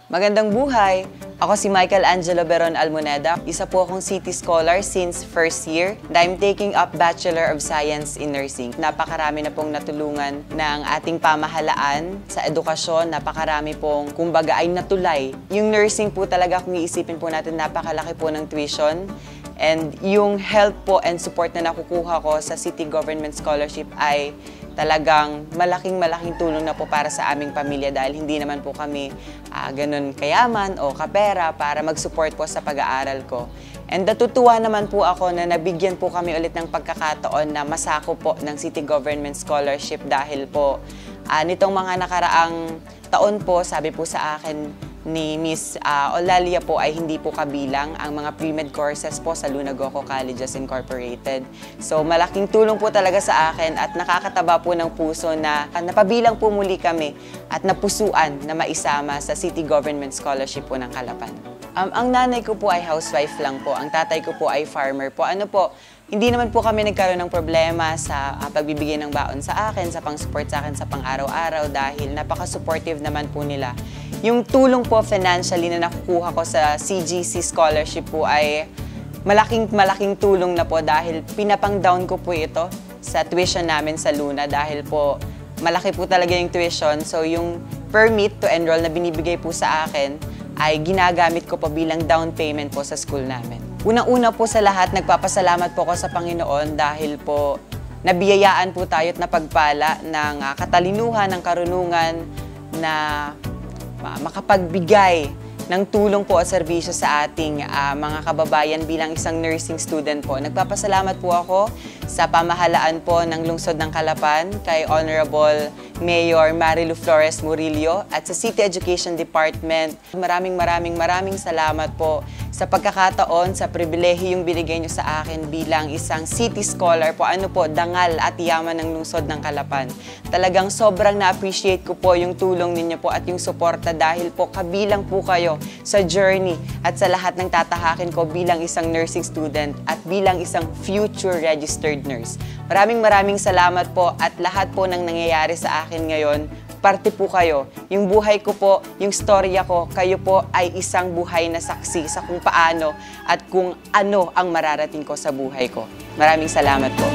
Magandang buhay! Ako si Michael Angelo Beron Almoneda. Isa po akong City Scholar since first year. And I'm taking up Bachelor of Science in Nursing. Napakarami na pong natulungan ng ating pamahalaan sa edukasyon. Napakarami pong, kumbaga, ay natulay. Yung nursing po talaga, kung iisipin po natin, napakalaki po ng tuition. And yung help po and support na nakukuha ko sa City Government Scholarship ay talagang malaking tulong na po para sa aming pamilya dahil hindi naman po kami ganun kayaman o kapera para mag-support po sa pag-aaral ko. And natutuwa naman po ako na nabigyan po kami ulit ng pagkakataon na masako po ng City Government Scholarship dahil po nitong mga nakaraang taon po, sabi po sa akin ni Miss Olalia po ay hindi po kabilang ang mga pre-med courses po sa Luna Goco Colleges Incorporated. So malaking tulong po talaga sa akin at nakakataba po ng puso na napabilang po muli kami at napusuan na maisama sa City Government Scholarship po ng Calapan. Ang nanay ko po ay housewife lang po, ang tatay ko po ay farmer po. Hindi naman po kami nagkaroon ng problema sa pagbibigay ng baon sa akin, sa pang-support sa akin sa pang-araw-araw dahil napaka-supportive naman po nila. Yung tulong po financially na nakukuha ko sa CGC scholarship po ay malaking tulong na po dahil pinapang-down ko po ito sa tuition namin sa Luna dahil po malaki po talaga yung tuition. So yung permit to enroll na binibigay po sa akin ay ginagamit ko po bilang down payment po sa school namin. Unang-una po sa lahat, nagpapasalamat po ako sa Panginoon dahil po nabiyayaan po tayo at napagpala ng katalinuhan, ng karunungan na makapagbigay ng tulong po at serbisyo sa ating mga kababayan bilang isang nursing student po. Nagpapasalamat po ako sa pamahalaan po ng Lungsod ng Calapan, kay Honorable Mayor Marilu Flores Murillo at sa City Education Department. Maraming salamat po sa pagkakataon, sa pribilehiyong binigay nyo sa akin bilang isang City Scholar po. Dangal at yaman ng Lungsod ng Calapan. Talagang sobrang na-appreciate ko po yung tulong ninyo po at yung suporta dahil po kabilang po kayo sa journey at sa lahat ng tatahakin ko bilang isang nursing student at bilang isang future registered nurse. Maraming salamat po at lahat po ng nangyayari sa akin ngayon, parte po kayo. Yung buhay ko po, yung storya ko, kayo po ay isang buhay na saksi sa kung paano at kung ano ang mararating ko sa buhay ko. Maraming salamat po.